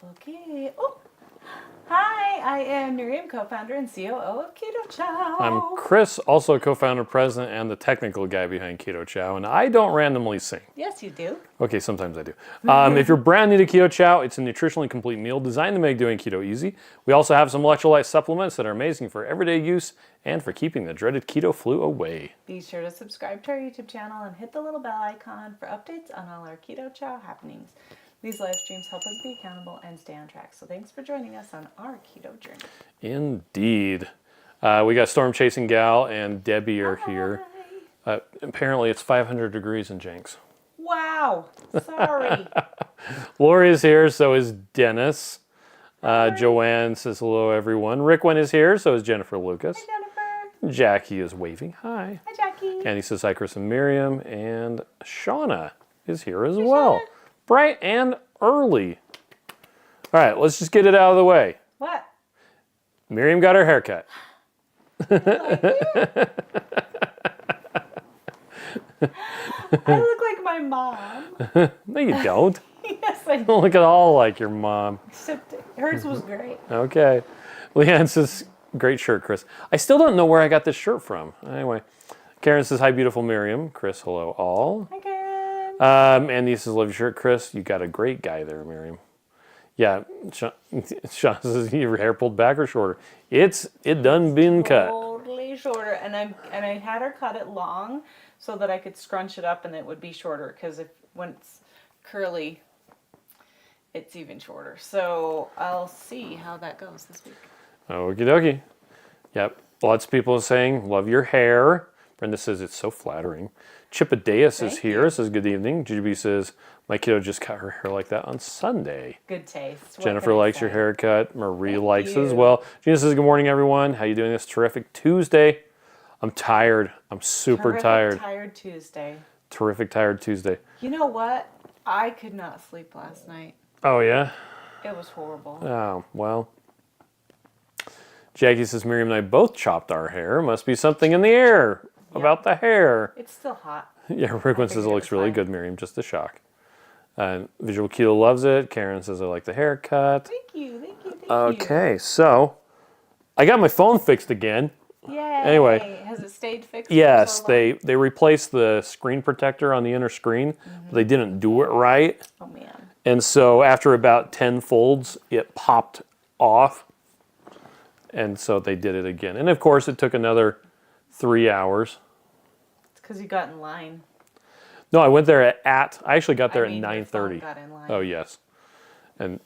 Okay. Oh, hi. I am Miriam, co-founder and COO of Keto Chow. I'm Chris, also co-founder, president, and the technical guy behind Keto Chow, and I don't randomly sing. Yes, you do. Okay, sometimes I do. If you're brand new to Keto Chow, it's a nutritionally complete meal designed to make doing keto easy. We also have some electrolyte supplements that are amazing for everyday use and for keeping the dreaded keto flu away. Be sure to subscribe to our YouTube channel and hit the little bell icon for updates on all our Keto Chow happenings. These live streams help us be accountable and stay on track. So thanks for joining us on our keto journey. Indeed. We got Storm Chasing Gal and Debbie are here. Apparently it's 500 degrees in Jenks. Wow. Sorry. Lori's here, so is Dennis. Joanne says hello, everyone. Rickwen is here, so is Jennifer Lucas. Hi, Jennifer. Jackie is waving. Hi. Hi, Jackie. Andy says hi, Chris and Miriam. And Shauna is here as well. Shauna. Bright and early. All right, let's just get it out of the way. What? Miriam got her haircut. I look like my mom. No, you don't. Yes, I You do. don't look at all like your mom. Except hers was great. Okay. Leanne says, great shirt, Chris. I still don't know where I got this shirt from. Anyway. Karen says, hi, beautiful Miriam. Chris, hello, all. Hi, Karen. Andy says, love your shirt, Chris. You got a great guy there, Miriam. Yeah, Sean says, your hair pulled back or shorter. It done been cut. Totally shorter, and I had her cut it long so that I could scrunch it up and it would be shorter. Because when it's curly, it's even shorter. So I'll see how that goes this week. Okie dokie. Yep. Lots of people are saying, love your hair. Brenda says, it's so flattering. Chipadeus is here, says, good evening. GB says, my kiddo just cut her hair like that on Sunday. Good taste. What Jennifer can I likes say? your haircut. Marie Thank likes it as you. well. Gina says, good morning, everyone. How you doing this terrific Tuesday? I'm tired. I'm super tired. Tired Tuesday. Terrific tired Tuesday. You know what? I could not sleep last night. Oh, yeah? It was horrible. Oh, well. Jackie says, Miriam and I both chopped our hair. Must be something in the air about the hair. It's still hot. Yeah, Rickman says, figured it it looks was really fine. good, Miriam. Just a shock. Visual Keto loves it. Karen says, I like the haircut. Thank you. Thank you. Thank you. Okay, so I got my phone fixed again. Yay. Anyway. Has it stayed fixed? Yes, for so long? they replaced the screen protector on the inner screen, but they didn't do it right. Oh, man. And so after about 10 folds, it popped off. And so they did it again. And of course, it took another 3 hours. It's because you got in line. No, I went there I actually got there I mean, at your phone 9:30. got in line. Oh, yes. And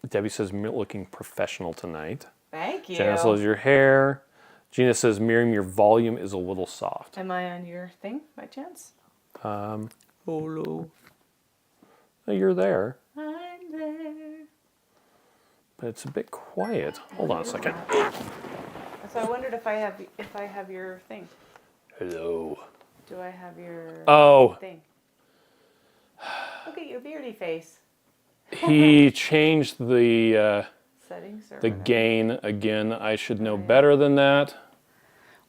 Debbie says, looking professional tonight. Thank you. Janice loves your hair. Gina says, Miriam, your volume is a little soft. Am I on your thing by chance? Hello. Oh, you're there. I'm there. But it's a bit quiet. Hold on a second. So I wondered if I have your thing. Hello. Do I have your Oh, thing? Look at your beardy face. he changed the Settings or the whatever. gain again. I should know better than that.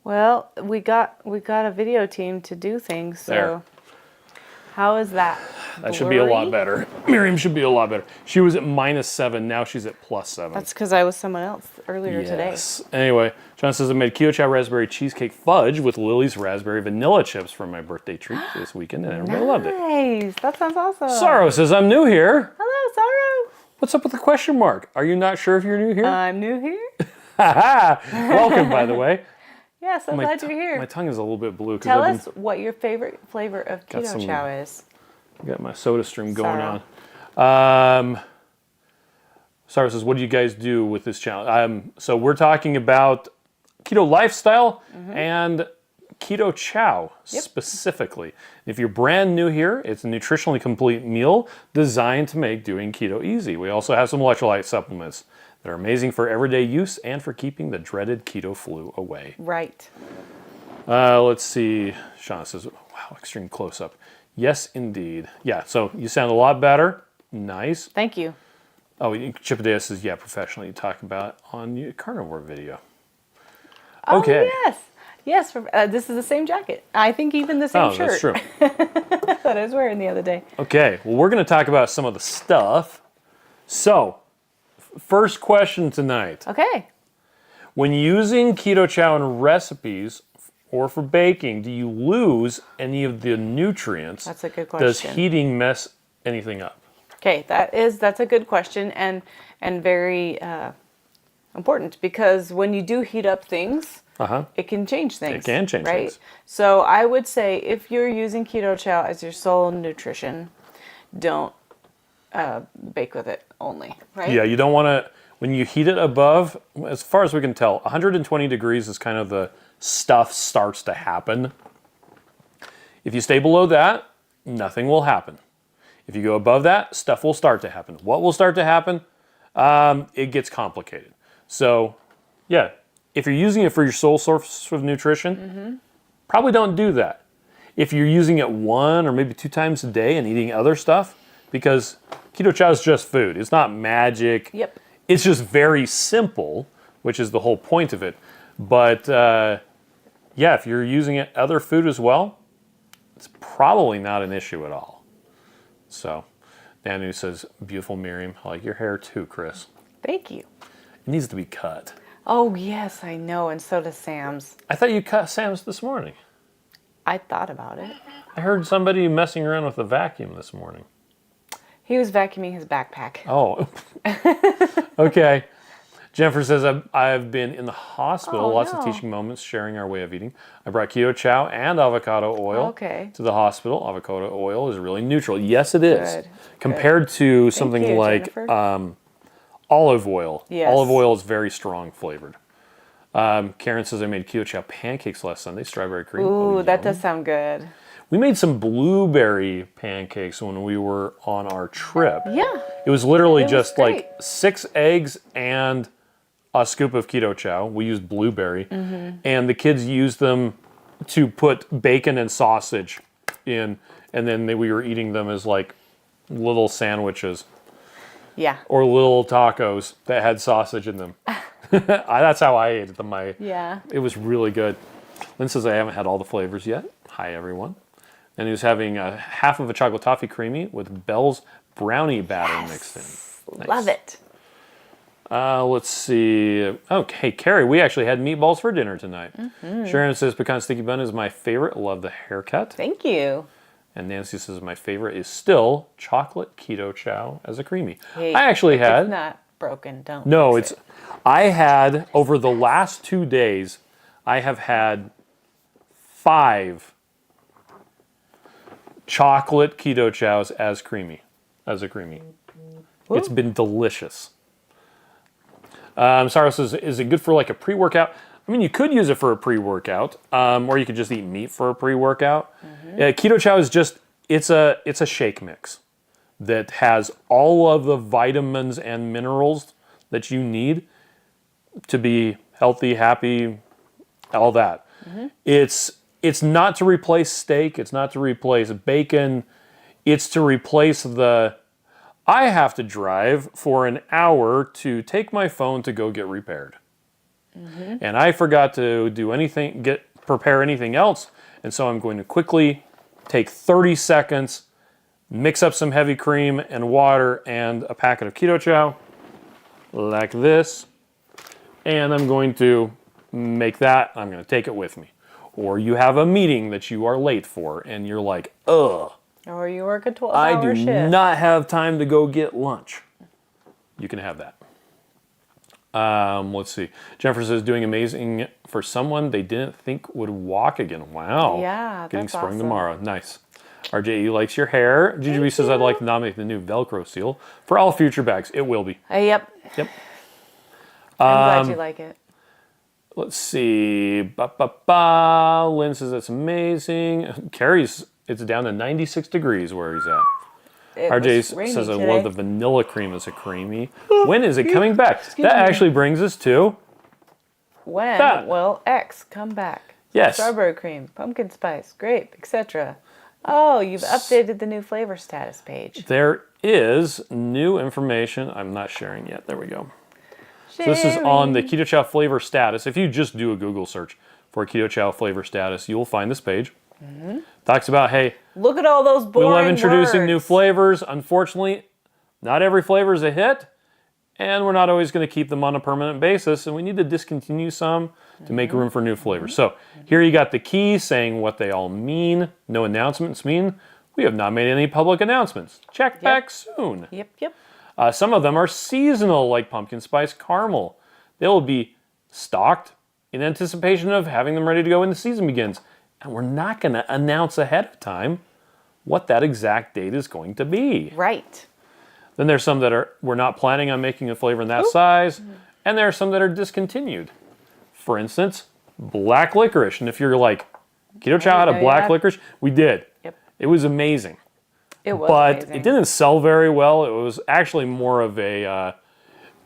Well, we got a video team to do things. So There. how is that? That should be a lot Blurry? better. Miriam should be a lot better. She was at -7. Now she's at +7. That's because I was someone else earlier today. Yes. Anyway, John says I made Keto Chow raspberry cheesecake fudge with Lily's raspberry vanilla chips for my birthday treat this weekend, and everybody loved it. Nice. That sounds awesome. Sorrow says I'm new here. Hello, Sorrow. What's up with the question mark? Are you not sure if you're new here? I'm new here. Ha Welcome, by the way. Yeah, so glad you're here. My tongue is a little bit blue Tell because us what your favorite flavor of Got Keto some- Chow is. I've got my soda stream going Sorrow. on. Sorrow says, what do you guys do with this challenge? So we're talking about keto lifestyle and Keto Chow specifically. If you're brand new here, it's a nutritionally complete meal designed to make doing keto easy. We also have some electrolyte supplements that are amazing for everyday use and for keeping the dreaded keto flu away. Right. Let's see. Shauna says, wow, extreme close-up. Yes, indeed. Yeah, so you sound a lot better. Nice. Thank you. Oh, Chipadeus says, yeah, professionally. You talk about it on your carnivore video. Oh, Okay. yes. Yes, this is the same jacket. I think even the same Oh, shirt. that's true. That I was wearing the other day. Okay, well, we're going to talk about some of the stuff So, first question tonight. Okay. When using Keto Chow in recipes or for baking, do you lose any of the nutrients? That's a good Does question. heating mess anything up? Okay, that's a good question and very important, because when you do heat up things, it can change things. It can change right? things. So I would say if you're using Keto Chow as your sole nutrition, don't bake with it only, right? Yeah, you don't want to, when you heat it above, as far as we can tell, 120 degrees is kind of the stuff starts to happen. If you stay below that, nothing will happen. If you go above that, stuff will start to happen. What will start to happen? It gets complicated. So, yeah, if you're using it for your sole source of nutrition, probably don't do that. If you're using it 1 or maybe 2 times a day and eating other stuff, because Keto Chow is just food. It's not magic. Yep. It's just very simple, which is the whole point of it. But yeah, if you're using it other food as well, it's probably not an issue at all. So, Danu says, beautiful Miriam. I like your hair too, Chris. Thank you. It needs to be cut. Oh, yes, I know, and so does Sam's. I thought you cut Sam's this morning. I thought about it. I heard somebody messing around with the vacuum this morning. He was vacuuming his backpack. Oh, okay. Jennifer says, I've been in the hospital, lots of teaching moments, sharing our way of eating. I brought Keto Chow and avocado oil to the hospital. Avocado oil is really neutral. Yes, it is. Good. Compared to something like olive oil. Yes. Olive oil is very strong flavored. Karen says, I made Keto Chow pancakes last Sunday, strawberry cream. Ooh, that does sound good. We made some blueberry pancakes when we were on our trip. Yeah. It was literally was just great. like 6 eggs and a scoop of Keto Chow. We used blueberry. And the kids used them to put bacon and sausage in. And then we were eating them as like little sandwiches. Yeah. Or little tacos that had sausage in them. That's how I ate them. It was really good. Lynn says, I haven't had all the flavors yet. Hi, everyone. And he was having half of a chocolate toffee creamy with Bell's brownie batter mixed in. Nice. Love it. Let's see. Okay, Carrie, we actually had meatballs for dinner tonight. Sharon says, pecan sticky bun is my favorite. Love the haircut. Thank you. And Nancy says, my favorite is still chocolate Keto Chow as a creamy. Hey, I actually had... It's not broken. Don't No, fix it's... I had, over the last 2 days, I have had 5 chocolate Keto Chows as a creamy. Ooh. It's been delicious. Sarah says, is it good for like a pre-workout? I mean, you could use it for a pre-workout, or you could just eat meat for a pre-workout. Keto Chow is just, it's a shake mix that has all of the vitamins and minerals that you need to be healthy, happy, all that. It's not to replace steak. It's not to replace bacon. It's to replace I have to drive for an hour to take my phone to go get repaired. And I forgot to do anything, prepare anything else. And so I'm going to quickly take 30 seconds, mix up some heavy cream and water and a packet of Keto Chow, like this. And I'm going to make that. I'm going to take it with me. Or you have a meeting that you are late for, and you're like, ugh. Or you work a 12-hour shift. I do not have time to go get lunch. You can have that. Let's see. Jennifer says, doing amazing for someone they didn't think would walk again. Wow. Yeah, Getting that's sprung awesome. tomorrow. Nice. RJE likes your hair. GGB says, I'd like to nominate the new Velcro seal for all future bags. It will be. Yep. Yep. I'm glad you like it. Let's see. Lynn says, that's amazing. Carrie's, it's down to 96 degrees where he's at. RJ says, I love the vanilla cream as a creamy. When is it coming back? That actually brings us to... When will X come back? Yes. Strawberry cream, pumpkin spice, grape, etc. Oh, you've updated the new flavor status page. There is new information. I'm not sharing yet. There we go. So this is on the Keto Chow flavor status. If you just do a Google search for Keto Chow flavor status, you will find this page. Talks about, hey, look at all those boring we love introducing words. new flavors. Unfortunately, not every flavor is a hit, and we're not always going to keep them on a permanent basis, and we need to discontinue some to make room for new flavors. So here you got the key saying what they all mean. No announcements mean we have not made any public announcements. Check back soon. Yep. Some of them are seasonal, like pumpkin spice caramel. They will be stocked in anticipation of having them ready to go when the season begins. And we're not going to announce ahead of time what that exact date is going to be. Right. Then there's some that we're not planning on making a flavor in that size, and there are some that are discontinued. For instance, black licorice. And if you're like, Keto Chow had a black licorice, we did. Yep. It was amazing. It was but amazing. It didn't sell very well. It was actually more of a,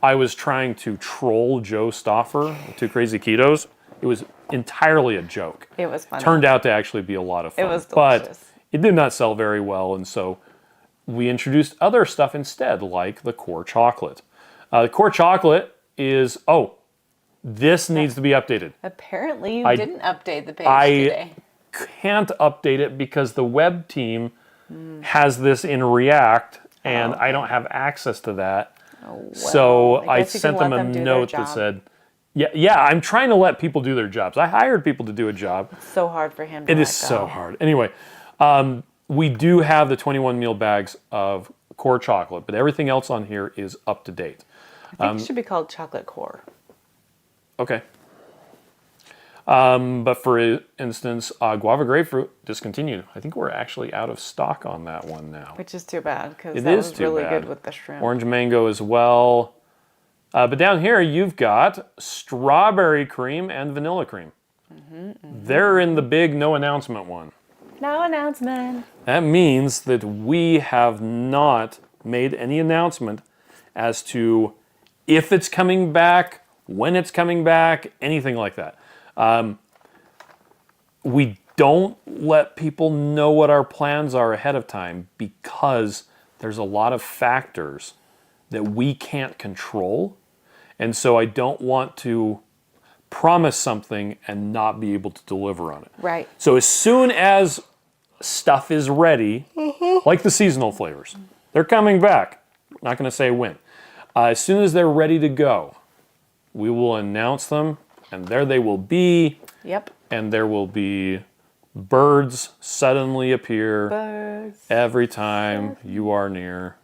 I was trying to troll Joe Stoffer, Two Crazy Ketos. It was entirely a joke. It was fun. Turned out to actually be a lot of fun. It was delicious. But it did not sell very well, and so we introduced other stuff instead, like the core chocolate. The core chocolate is, this needs to be updated. Apparently you didn't update the page today. I can't update it because the web team has this in React, and I don't have access to that. Oh, well, so I guess you sent can them let a do their note that job. said, yeah, I'm trying to let people do their jobs. I hired people to do a job. It's so hard for him to It let is so go. hard. Anyway, we do have the 21 meal bags of core chocolate, but everything else on here is up to date. I think it should be called chocolate core. Okay. But for instance, guava grapefruit discontinued. I think we're actually out of stock on that one now. Which is too bad because It that is was too really bad. good with the shrimp. Orange mango as well. But down here you've got strawberry cream and vanilla cream. They're in the big no announcement one. No announcement. That means that we have not made any announcement as to if it's coming back, when it's coming back, anything like that. We don't let people know what our plans are ahead of time because there's a lot of factors that we can't control. And so I don't want to promise something and not be able to deliver on it. Right. So as soon as stuff is ready, like the seasonal flavors, they're coming back. Not going to say when. As soon as they're ready to go, we will announce them, and there they will be. Yep. And there will be birds suddenly appear Birds. every time you are near.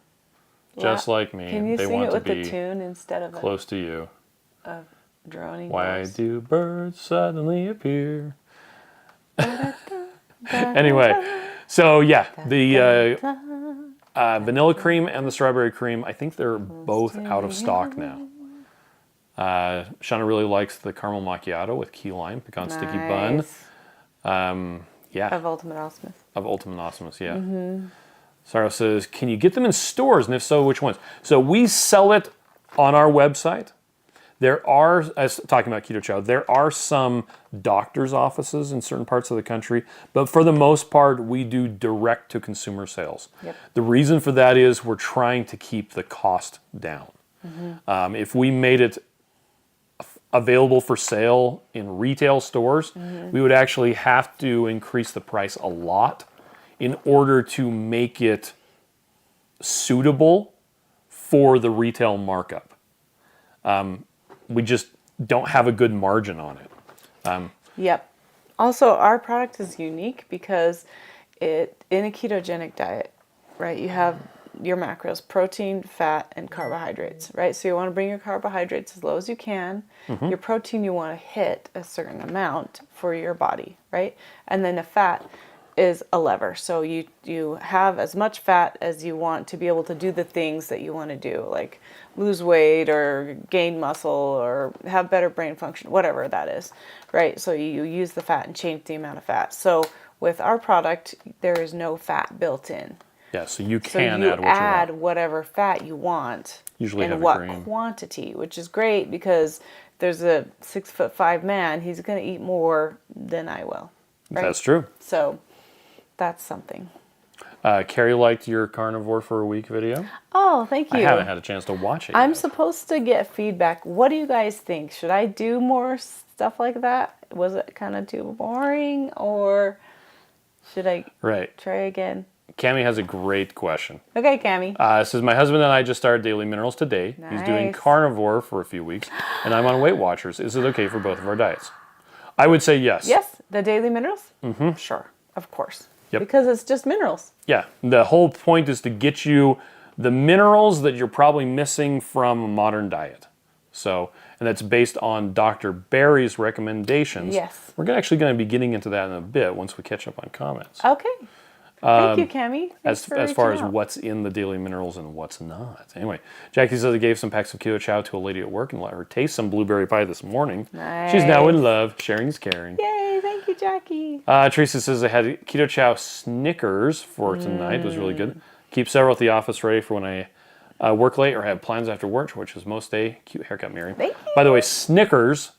Just like me. Can you they sing want it with to the be tune instead of close to you. a droning Why voice? do birds suddenly appear? Anyway, so yeah, the vanilla cream and the strawberry cream, I think they're both out of stock now. Shauna really likes the caramel macchiato with key lime, pecan sticky bun. Yeah, Of Ultimate Osmond. of Ultimate Osmos, yeah. Sarah says, can you get them in stores? And if so, which ones? So we sell it on our website. There are, as talking about Keto Chow, there are some doctor's offices in certain parts of the country, but for the most part, we do direct to consumer sales. Yep. The reason for that is we're trying to keep the cost down. If we made it available for sale in retail stores, we would actually have to increase the price a lot in order to make it suitable for the retail markup. We just don't have a good margin on it. Yep. Also, our product is unique because in a ketogenic diet, right, you have your macros, protein, fat, and carbohydrates, right? So you want to bring your carbohydrates as low as you can. Your protein, you want to hit a certain amount for your body, right? And then the fat is a lever. So you have as much fat as you want to be able to do the things that you want to do, like lose weight or gain muscle or have better brain function, whatever that is, right? So you use the fat and change the amount of fat. So with our product, there is no fat built in. Yeah, so you So can you add what you add want. whatever fat you want, Usually in heavy what cream. quantity, which is great because there's a 6'5" man. He's going to eat more than I will. Right? That's true. So that's something. Carrie liked your carnivore for a week video. Oh, thank you. I haven't had a chance to watch it I'm yet. supposed to get feedback. What do you guys think? Should I do more stuff like that? Was it kind of too boring, or should I Right. try again? Cammie has a great question. Okay, Cammie. It says, my husband and I just started Daily Minerals today. Nice. He's doing carnivore for a few weeks, and I'm on Weight Watchers. Is it okay for both of our diets? I would say yes. Yes, the daily minerals? Mm-hmm. Sure, of course. Yep. Because it's just minerals. Yeah, the whole point is to get you the minerals that you're probably missing from a modern diet. So, and that's based on Dr. Barry's recommendations. Yes. We're actually going to be getting into that in a bit once we catch up on comments. Okay. Thank you, Cammie. As far as what's in the daily minerals and what's not. Anyway, Jackie says I gave some packs of Keto Chow to a lady at work and let her taste some blueberry pie this morning. Nice. She's now in love. Sharing is caring. Yay, thank you, Jackie. Teresa says I had Keto Chow Snickers for tonight. It was really good. Keep several at the office ready for when I work late or have plans after work, which is most day. Cute haircut, Miriam. Thank you. By the way, Snickers,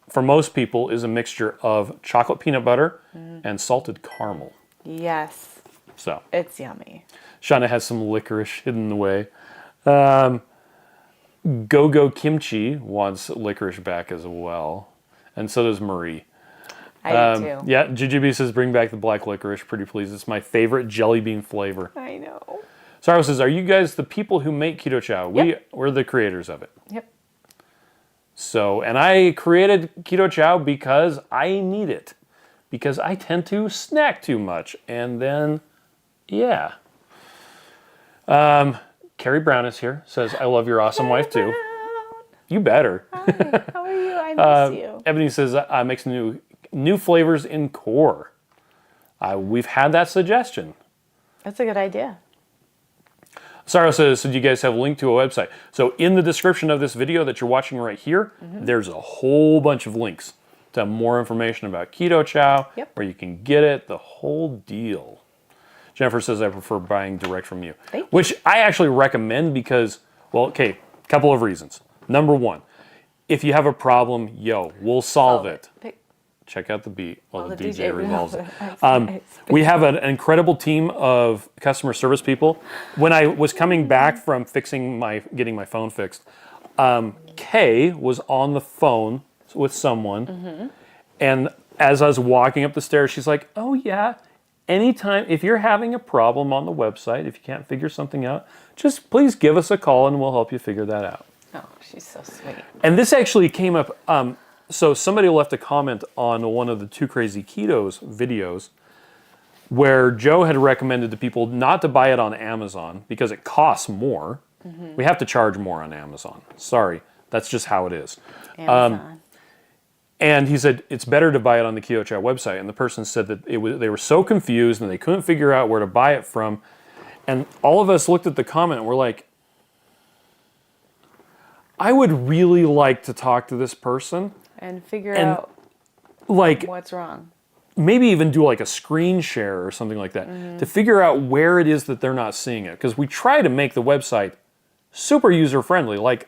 for most people, is a mixture of chocolate peanut butter and salted caramel. Yes. So It's yummy. Shauna has some licorice hidden away. Go Kimchi wants licorice back as well. And so does Marie. I do too. Yeah, Jujubee says bring back the black licorice. Pretty please. It's my favorite jelly bean flavor. I know. Saro says, are you guys the people who make Keto Chow? Yep. We're the creators of it. Yep. So, and I created Keto Chow because I need it. Because I tend to snack too much. And then, yeah. Carrie Brown is here. Says, I love your awesome wife too. You better. Hi, how are you? I miss you. Ebony says, makes new flavors in core. We've had that suggestion. That's a good idea. Saro says, so do you guys have a link to a website? So in the description of this video that you're watching right here, there's a whole bunch of links to more information about Keto Chow, where you can get it, the whole deal. Jennifer says, I prefer buying direct from you. Thank you. Which I actually recommend because, well, okay, couple of reasons. Number one, if you have a problem, we'll solve it. Check out the beat while the DJ revolves it. We have an incredible team of customer service people. When I was coming back from getting my phone fixed, Kay was on the phone with someone, and as I was walking up the stairs, she's like, oh yeah, anytime, if you're having a problem on the website, if you can't figure something out, just please give us a call and we'll help you figure that out. Oh, she's so sweet. And this actually came up, so somebody left a comment on one of the Two Crazy Ketos videos where Joe had recommended to people not to buy it on Amazon because it costs more. We have to charge more on Amazon. Sorry, that's just how it is. Amazon. And he said it's better to buy it on the Keto Chow website. And the person said that they were so confused and they couldn't figure out where to buy it from. And all of us looked at the comment and we're like, I would really like to talk to this person. And figure out like what's wrong. Maybe even do like a screen share or something like that to figure out where it is that they're not seeing it. Because we try to make the website super user friendly. Like,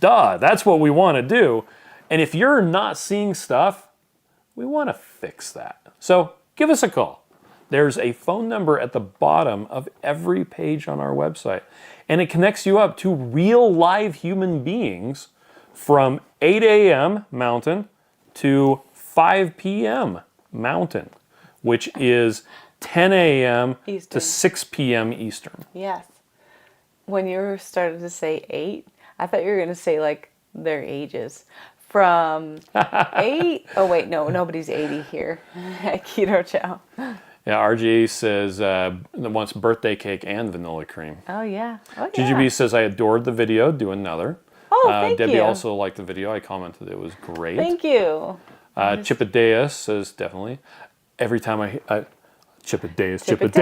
duh, that's what we want to do. And if you're not seeing stuff, we want to fix that. So give us a call. There's a phone number at the bottom of every page on our website. And it connects you up to real live human beings from 8 a.m. Mountain to 5 p.m. Mountain, which is 10 a.m. to 6 p.m. Eastern. Yes. When you started to say 8, I thought you were going to say like their ages. From 8, oh wait, no, nobody's 80 here at Keto Chow. Yeah, RGA says that wants birthday cake and vanilla cream. Oh yeah. Oh, yeah. GGB says, I adored the video, do another. Oh, thank Debbie you. also liked the video. I commented it was great. Thank you. Chipadeus says, definitely. Every time Chipadeus.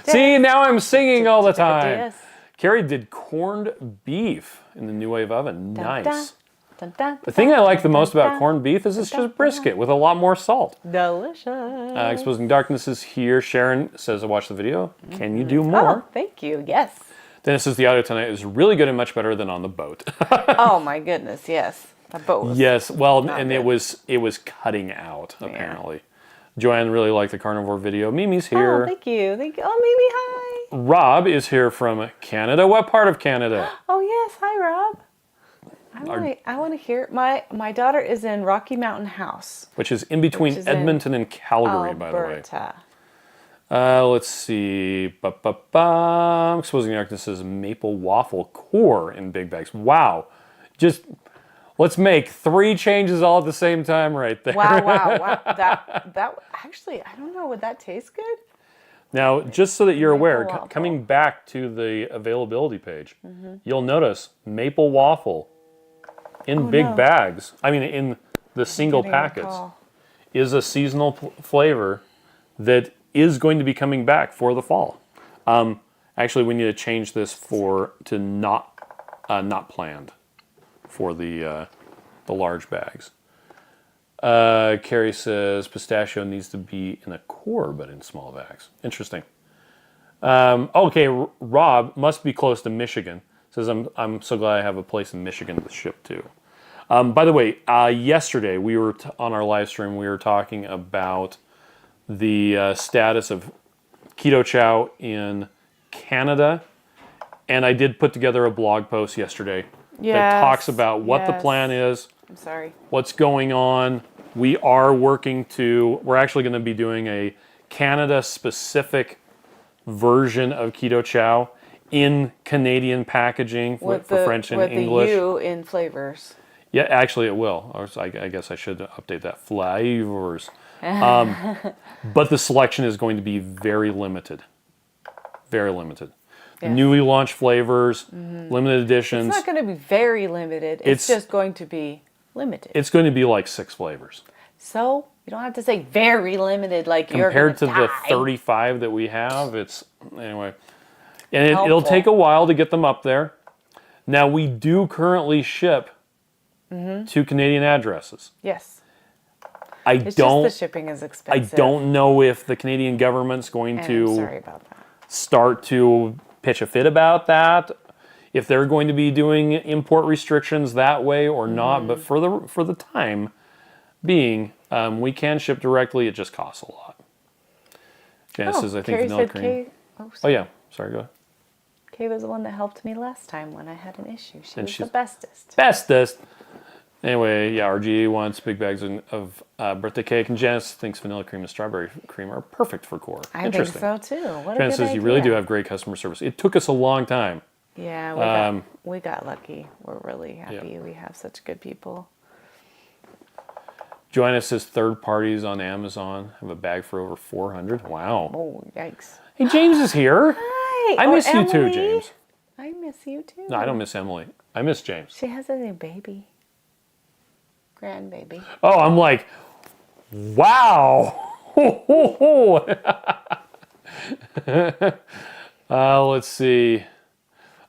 See, now I'm singing all the time. Carrie did corned beef in the New Wave oven. Nice. The thing I like the most about corned beef is it's just brisket with a lot more salt. Delicious. Exposing Darkness is here. Sharon says, I watched the video. Can you do more? Oh, thank you. Yes. Dennis says, the audio tonight is really good and much better than on the boat. Oh my goodness, yes. The boat was yes, well, and good. it was cutting out, apparently. Joanne really liked the carnivore video. Mimi's here. Oh, thank you. Thank you. Oh, Mimi, hi. Rob is here from Canada. What part of Canada? Oh, yes. Hi, Rob. I want to hear. My daughter is in Rocky Mountain House, which is in between which is in Edmonton and Calgary, by the way. Alberta. Let's see. Exposing the darkness is maple waffle core in big bags. Wow. Just let's make 3 changes all at the same time right there. Wow. That actually, I don't know. Would that taste good? Now, just so that you're aware, waffle. coming back to the availability page, you'll notice maple waffle in big bags. I mean, in the single packets is a seasonal flavor that is going to be coming back for the fall. Actually, we need to change this to not planned for the large bags. Carrie says pistachio needs to be in a core, but in small bags. Interesting. Okay, Rob must be close to Michigan. Says I'm so glad I have a place in Michigan to ship to. By the way, yesterday we were on our live stream. We were talking about the status of Keto Chow in Canada, and I did put together a blog post yesterday that talks about what the plan is. I'm sorry. What's going on? We're actually going to be doing a Canada-specific version of Keto Chow in Canadian packaging for French and English. With the U in flavors. Yeah, actually it will. I guess I should update that. Flavors. But the selection is going to be very limited. Very limited. Yes. Newly launched flavors, limited editions. It's not going to be very limited. It's just going to be limited. It's going to be like 6 flavors. So you don't have to say very limited like you're compared to the 35 that we have. It's anyway, and it'll take a while to get them up there. Now we do currently ship to Canadian addresses. Yes. Just the shipping is expensive. I don't know if the Canadian government's going to sorry about that. Start to pitch a fit about that. If they're going to be doing import restrictions that way or not, but for the time being, we can ship directly. It just costs a lot. Janice says, I think vanilla cream. Oh yeah, sorry, go ahead. Kay was the one that helped me last time when I had an issue. She's the bestest. Bestest. Anyway, yeah, RGA wants big bags of birthday cake, and Janice thinks vanilla cream and strawberry cream are perfect for core. I think so too. What Janice a good says, you really do have great customer service. It took us a long time. Yeah, we got lucky. We're really happy we have such good people. Joanna says third parties on Amazon have a bag for over 400. Wow. Oh, yikes. Hey, James is here. Hi. I miss you too, James. I miss you too. No, I don't miss Emily. I miss James. She has a new baby. Grandbaby. Oh, I'm like, wow. Let's see.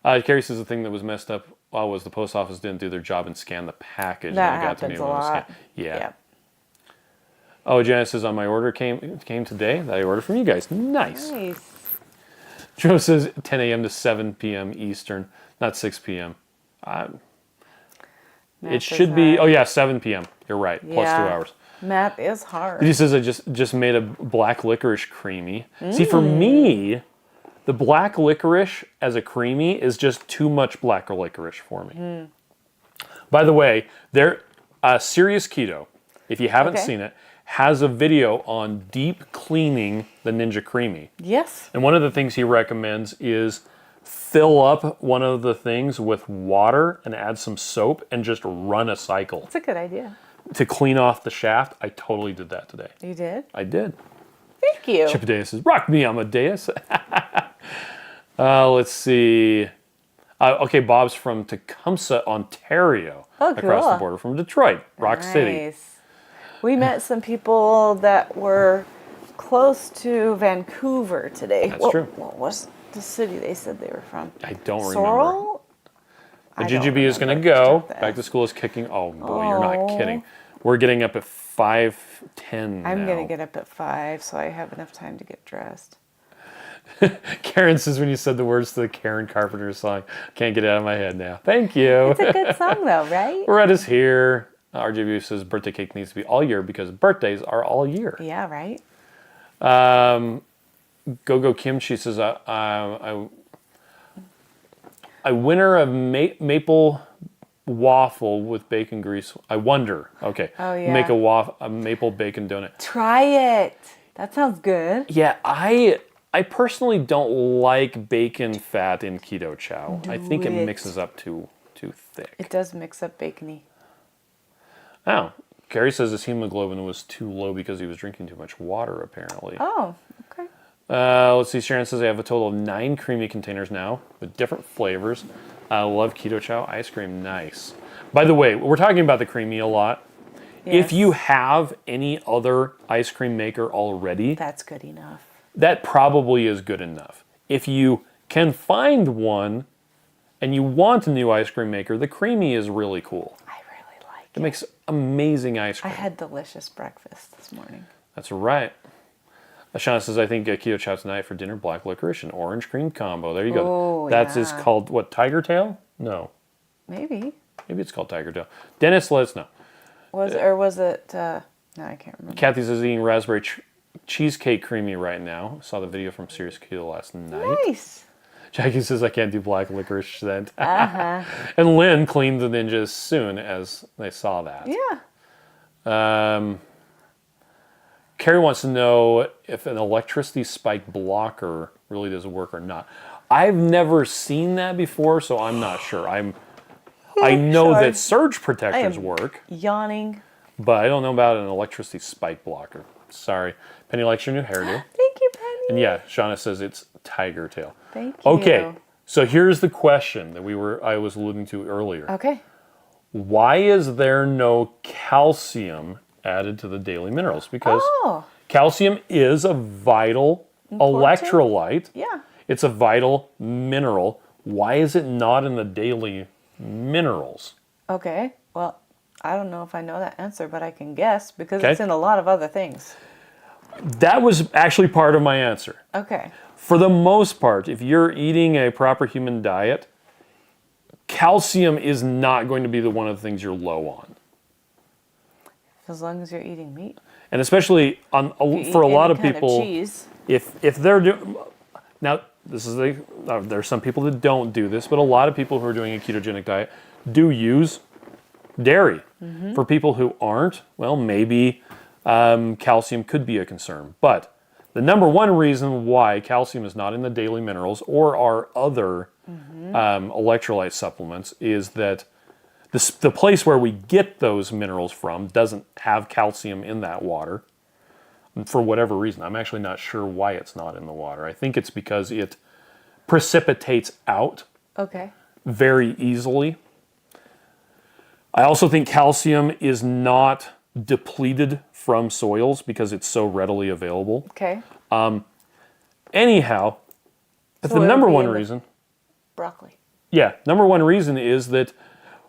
Carrie says the thing that was messed up was the post office didn't do their job and scan the package. That happens a lot. Yeah. Yep. Oh, Janice says on my order came today that I ordered from you guys. Nice. Joe says 10 a.m. to 7 p.m. Eastern, not 6 p.m. It should be, 7 p.m. You're right, plus 2 hours. Math is hard. He says I just made a black licorice creamy. See, for me, the black licorice as a creamy is just too much black licorice for me. By the way, Serious Keto, if you haven't seen it, has a video on deep cleaning the Ninja Creamy. Yes. And one of the things he recommends is fill up one of the things with water and add some soap and just run a cycle. That's a good idea. To clean off the shaft. I totally did that today. You did? I did. Thank you. Chipadeus says, rock me, Amadeus. Let's see. Okay, Bob's from Tecumseh, Ontario. Oh, cool. Across the border from Detroit, Rock City. We met some people that were close to Vancouver today. That's true. What was the city they said they were from? I don't remember. Sorrel? The Jujubee is going to go. Back to school is kicking. Oh, boy, you're not kidding. We're getting up at 5:10 I'm going to get up at 5, so I have enough time to get dressed. Karen says when you said the words to the Karen Carpenter song, can't get it out of my head now. Thank you. It's a good song, though, right? Retta's here. RJV says birthday cake needs to be all year because birthdays are all year. Yeah, right? Go Kimchi says, I winner of maple waffle with bacon grease. I wonder. Okay. Oh, yeah. Make a maple bacon donut. Try it. That sounds good. Yeah, I personally don't like bacon fat in keto chow. I think it mixes up too thick. It does mix up bacony. Oh, Gary says his hemoglobin was too low because he was drinking too much water, apparently. Oh, okay. Let's see, Sharon says I have a total of 9 creamy containers now with different flavors. I love Keto Chow ice cream. Nice. By the way, we're talking about the creamy a lot. Yes. If you have any other ice cream maker already, That's good enough. that probably is good enough. If you can find one and you want a new ice cream maker, the creamy is really cool. I really like It makes amazing ice I cream. had delicious breakfast this morning. That's right. Ashana says, I think Keto Chow tonight for dinner, black licorice and orange cream combo. There you go. Oh, That's is yeah. called, what, Tiger Tail? No. Maybe. Maybe it's called Tiger Tail. Dennis, let us know. Was it? No, I can't remember. Kathy says eating raspberry cheesecake creamy right now. Saw the video from Serious Keto last night. Nice. Jackie says I can't do black licorice scent. Uh-huh. And Lynn cleaned the ninjas soon as they saw that. Yeah. Carrie wants to know if an electricity spike blocker really does work or not. I've never seen that before, so I'm not sure. I know Sure. that surge protectors am- work, Yawning. but I don't know about an electricity spike blocker. Sorry. Penny likes your new hairdo. Thank you, Penny. And yeah, Shauna says it's tiger tail. Thank you. Okay, so here's the question that I was alluding to earlier. Okay. Why is there no calcium added to the daily minerals? Because Oh. calcium is a vital electrolyte. Yeah. It's a vital mineral. Why is it not in the daily minerals? Okay. Well, I don't know if I know that answer, but I can guess because Okay. it's in a lot of other things. That was actually part of my answer. Okay. For the most part, if you're eating a proper human diet, calcium is not going to be one of the things you're low on. As long as you're eating meat. And especially for a lot of people, cheese. if they're doing now, there's some people that don't do this, but a lot of people who are doing a ketogenic diet do use dairy. For people who aren't, well, maybe calcium could be a concern. But the number one reason why calcium is not in the daily minerals or our other electrolyte supplements is that the place where we get those minerals from doesn't have calcium in that water. And for whatever reason, I'm actually not sure why it's not in the water. I think it's because it precipitates out Okay. very easily. I also think calcium is not depleted from soils because it's so readily available. Okay. Anyhow, but So the it would number be one in the- reason, Broccoli. number one reason is that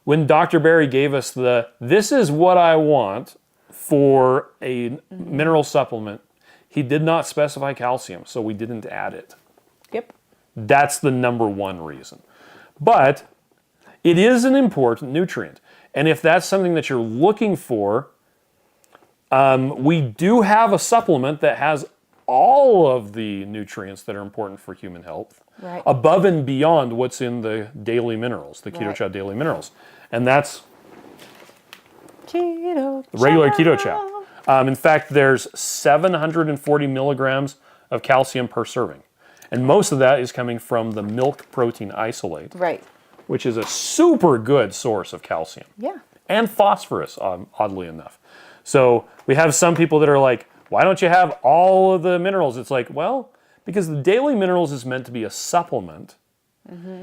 when Dr. Berry gave us this is what I want for a mineral supplement, he did not specify calcium, so we didn't add it. Yep. That's the number one reason. But it is an important nutrient. And if that's something that you're looking for, we do have a supplement that has all of the nutrients that are important for human health, Right. above and beyond what's in the daily minerals, the Keto Right. Chow daily minerals. And that's Keto the regular Chow. Keto Chow. In fact, there's 740 milligrams of calcium per serving. And most of that is coming from the milk protein isolate, Right. which is a super good source of calcium. Yeah. And phosphorus, oddly enough. So we have some people that are like, why don't you have all of the minerals? It's like, well, because the daily minerals is meant to be a supplement.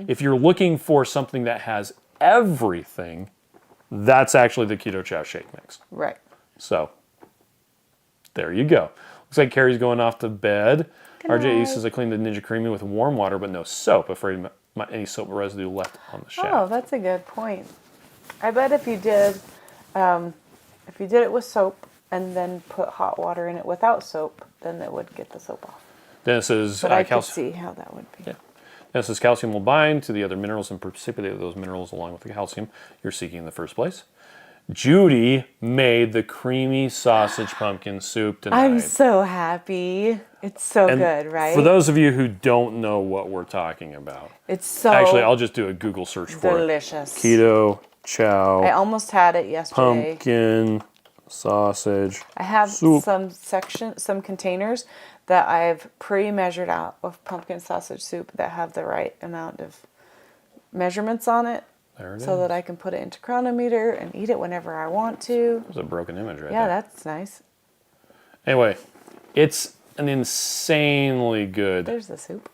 If you're looking for something that has everything, that's actually the Keto Chow shake mix. Right. So there you go. Looks like Carrie's going off to bed. Good RJ night. says I cleaned the Ninja Creamy with warm water but no soap. Afraid any soap residue left on the shaft. Oh, that's a good point. I bet if you did it with soap and then put hot water in it without soap, then it would get the soap off. Then it says But I could see how that would be. Yeah. Then it says calcium will bind to the other minerals and precipitate those minerals along with the calcium you're seeking in the first place. Judy made the creamy sausage pumpkin soup tonight. I'm so happy. It's so And good, right? For those of you who don't know what we're talking about, It's so actually, I'll just do a Google search for it. delicious. Keto Chow. I almost had it yesterday. Pumpkin sausage. I have soup. some containers that I've pre-measured out of pumpkin sausage soup that have the right amount of measurements on it. There it so is. that I can put it into Chronometer and eat it whenever I want to. There's a broken image right Yeah, there. that's nice. Anyway, it's an insanely good There's the soup.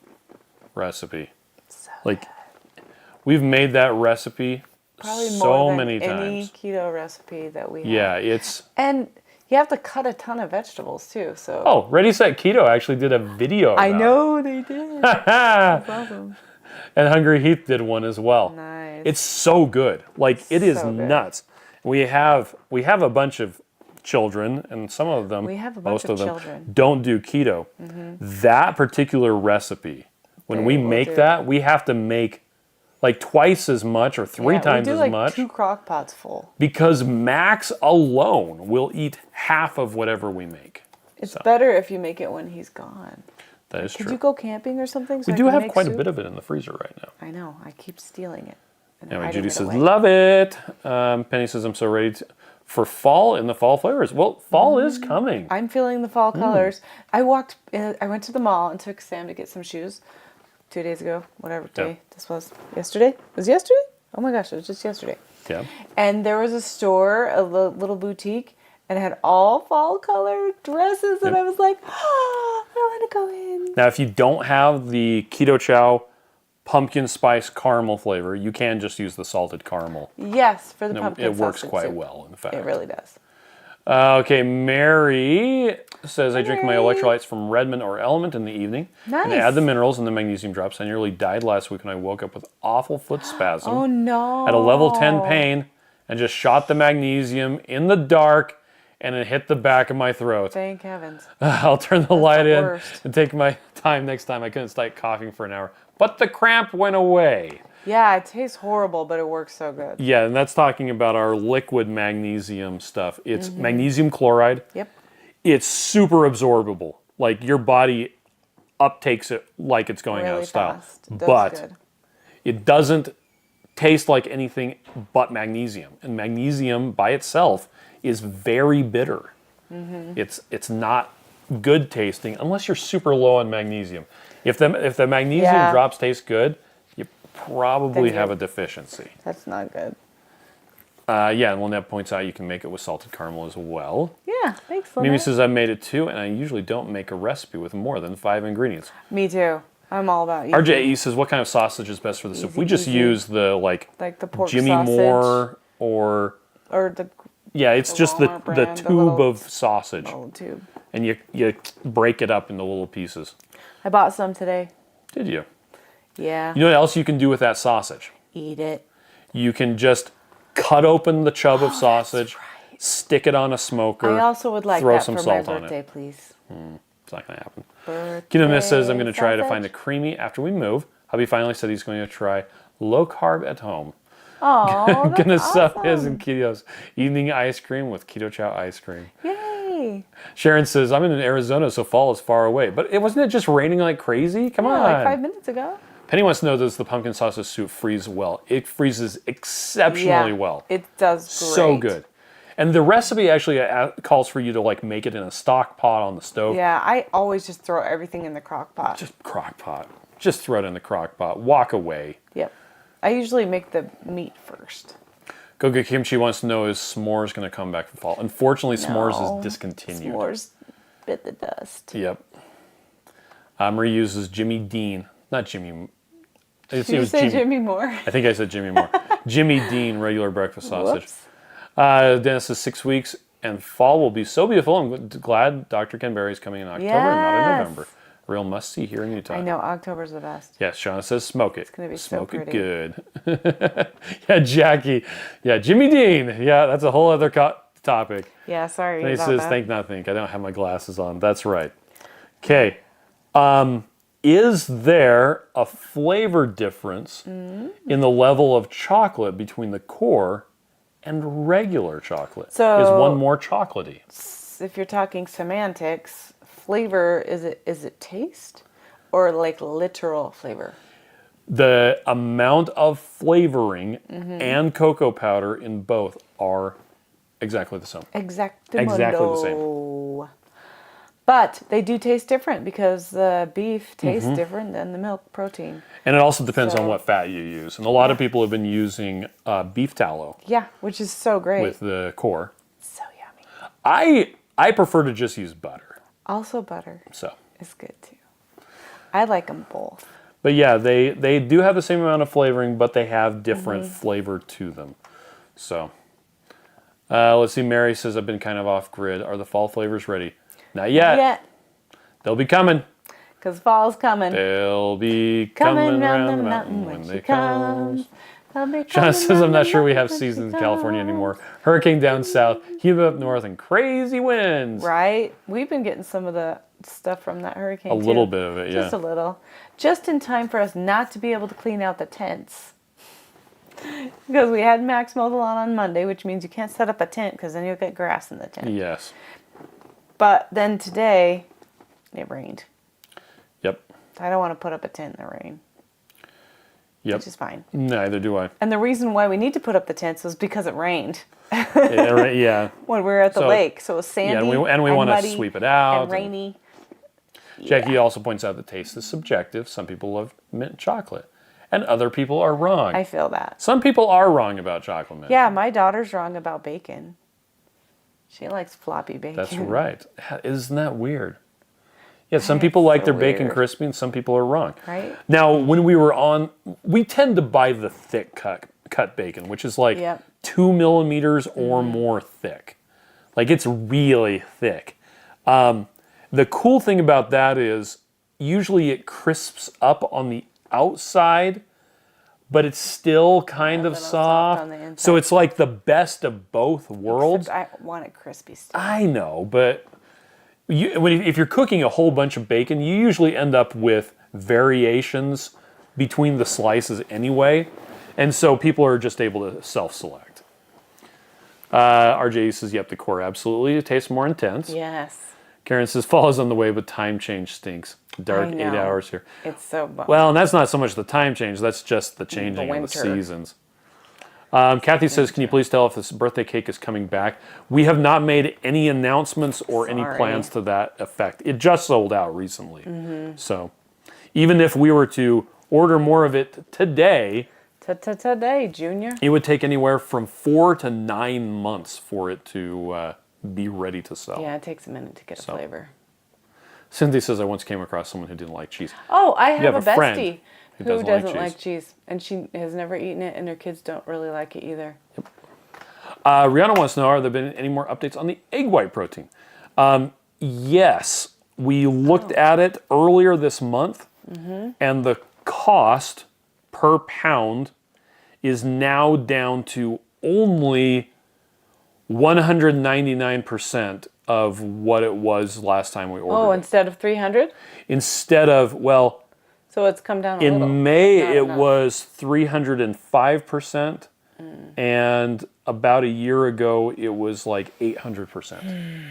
recipe. So Like, good. we've made that recipe Probably so more than many any times. keto recipe that we have. Yeah, it's... And you have to cut a ton of vegetables too. So Oh, Ready, Set, Keto actually did a video about I know they did. That's awesome. And Hungry Heath did one as well. Nice. It's so good. Like, it is So good. nuts. We have a bunch of children, and some of them, We have a bunch most of them, children. don't do keto. That particular recipe, when They we will make do. that, we have to make like twice as much or three times we do as like much 2 crock pots full. because Max alone will eat half of whatever we make. It's better if you make it when he's gone. That is Could true. you go camping or something? So We I do can have make quite a soup? bit of it in the freezer right now. I know. I keep stealing it. And Anyway, hiding Judy it says, away. love it. Penny says, I'm so ready for fall in the fall flavors. Well, fall is coming. I'm feeling the fall colors. I went to the mall and took Sam to get some shoes 2 days ago, whatever day this was. Yesterday? It was yesterday? Oh my gosh, it was just yesterday. Yeah. And there was a store, a little boutique, and it had all fall colored dresses. And I was like, oh, I want to go in. Now, if you don't have the Keto Chow pumpkin spice caramel flavor, you can just use the salted caramel. Yes, for the No, pumpkin it works sausage quite soup. well, in fact. It really does. Okay, Mary says, I drink my Mary. electrolytes from Redmond or Element in the evening. Nice. And add the minerals and the magnesium drops. I nearly died last week when I woke up with awful foot spasm. Oh no. At a level 10 pain and just shot the magnesium in the dark and it hit the back of my throat. Thank heavens. I'll turn the light in worst. and take my time next time. I couldn't stop coughing for an hour. But the cramp went away. Yeah, it tastes horrible, but it works so good. Yeah, and that's talking about our liquid magnesium stuff. It's magnesium chloride. Yep. It's super absorbable. Like your body uptakes it like it's going out Really of style. fast. It does But good. it doesn't taste like anything but magnesium. And magnesium by itself is very bitter. It's not good tasting unless you're super low on magnesium. If the magnesium Yeah. drops taste good, you probably Then have you- a deficiency. That's not good. Yeah, and Lynette points out you can make it with salted caramel as well. Yeah, thanks, Mimi Lynette. says I made it too, and I usually don't make a recipe with more than 5 ingredients. Me too. I'm all about you. RJE says, what kind of sausage is best for the soup? Easy, We just easy. use the Like the pork Jimmy sausage. Moore or Or the yeah, it's The just the Walmart the brand, the tube little- of sausage, old tube. and you break it up into little pieces. I bought some today. Did you? Yeah. You know what else you can do with that sausage? Eat it. You can just cut open the chub of sausage, stick it on a smoker. I also would like throw that some for salt my on birthday, it. please. It's not gonna happen. Birthday Keto Miss says I'm going to try to sausage. find a creamy after we move. Hubby finally said he's going to try low carb at home. Oh, I'm that's gonna sub his awesome. and Keto's evening ice cream with Keto Chow ice cream. Yay. Sharon says I'm in Arizona, so fall is far away. But wasn't it just raining like crazy? Come Yeah, on. like 5 minutes ago. Penny wants to know, does the pumpkin sausage soup freeze well? It freezes exceptionally well. It does great. So good. And the recipe actually calls for you to like make it in a stock pot on the stove. Yeah, I always just throw everything in the crock pot. Just crock pot. Just throw it in the crock pot. Walk away. Yep. I usually make the meat first. Go Get Kimchi wants to know, is s'mores going to come back for fall? Unfortunately, s'mores No, is discontinued. S'mores bit the dust. Yep. Marie uses Jimmy Dean. Not Jimmy. Did you say Jimmy Moore? I think I said Jimmy Moore. Jimmy Dean, regular breakfast sausage. Whoops. Dennis says 6 weeks and fall will be so beautiful. I'm glad Dr. Ken Berry is coming in October and not in Yes. November. Real must see here in Utah. I know, October's the best. Yes, Shauna says smoke it. It's gonna be so smoke it pretty. good. Yeah, Jackie. Yeah, Jimmy Dean. Yeah, that's a whole other topic. Yeah, sorry And he about says, that. think not think. I don't have my glasses on. That's right. Okay. Is there a flavor difference in the level of chocolate between the core and regular chocolate? So- is one more chocolatey? If you're talking semantics, flavor, is it taste or like literal flavor? The amount of flavoring and cocoa powder in both are exactly the same. Exactly the same. But they do taste different because the beef tastes different than the milk protein. And it also depends on So- what fat you use. And a lot of people have been using beef tallow Yeah, which is so great. with the core. So yummy. I prefer to just use butter. Also butter So, is good too. I like them both. but yeah, they do have the same amount of flavoring, but they have different flavor to them. So, let's see. Mary says I've been kind of off grid. Are the fall flavors ready? Not yet. Yeah, They'll be coming. because fall's coming. They'll be Coming coming round around the the mountain mountain when she they come. comes. I'll be John coming says, I'm round not the sure we have mountain when she seasons in California comes." anymore. Hurricane down south, humid up north, and crazy winds. Right? We've been getting some of the stuff from that hurricane A too. little bit of it, yeah. Just a little. Just in time for us not to be able to clean out the tents. Because we had Max mow the lawn on Monday, which means you can't set up a tent because then you'll get grass in the tent. Yes. But then today, it rained. Yep. I don't want to put up a tent in the rain, Yep. which is fine. Neither do I. And the reason why we need to put up the tents was because it rained Yeah. when we were at the So- lake. So it was sandy Yeah, and we want to muddy sweep it out. and rainy. Jackie also points out that taste is subjective. Some people love mint chocolate, and other people are wrong. I feel that. Some people are wrong about chocolate mint. Yeah, my daughter's wrong about bacon. She likes floppy bacon. That's right. Isn't that weird? Yeah, some people like so their bacon weird. crispy, and some people are wrong. Right? Now, when we were on, we tend to buy the thick cut bacon, which is like Yep. 2 millimeters or more thick. Like it's really thick. The cool thing about that is usually it crisps up on the outside, but it's still kind of little soft soft. on the inside. So it's like the best of both worlds. Except I want it crispy still. I know, but if you're cooking a whole bunch of bacon, you usually end up with variations between the slices anyway, and so people are just able to self-select. RJ says, yep, the core absolutely. It tastes more intense. Yes. Karen says, fall is on the way, but time change stinks. Dark I 8 know. hours here. It's so bummed. Well, and that's not so much the time change, that's just the changing of the winter. seasons. Kathy says, can you please tell if this birthday cake is coming back? We have not made any announcements or any Sorry. plans to that effect. It just sold out recently. Mm-hmm. So even if we were to order more of it today, Today, Junior. it would take anywhere from 4 to 9 months for it to be ready to sell. Yeah, it takes a minute to get a flavor. Cynthia says, I once came across someone who didn't like cheese. Oh, I have, have a a friend bestie who who doesn't doesn't, like like cheese. And she has never eaten it, and her kids don't really like it either. Rihanna wants to know, are there been any more updates on the egg white protein? Yes, we looked at it earlier this month, and the cost per pound is now down to only 199% of what it was last time we ordered Oh, it. instead of 300? Instead of, well, So it's come down a little. in May Not it enough. was 305%, and about a year ago it was like 800%.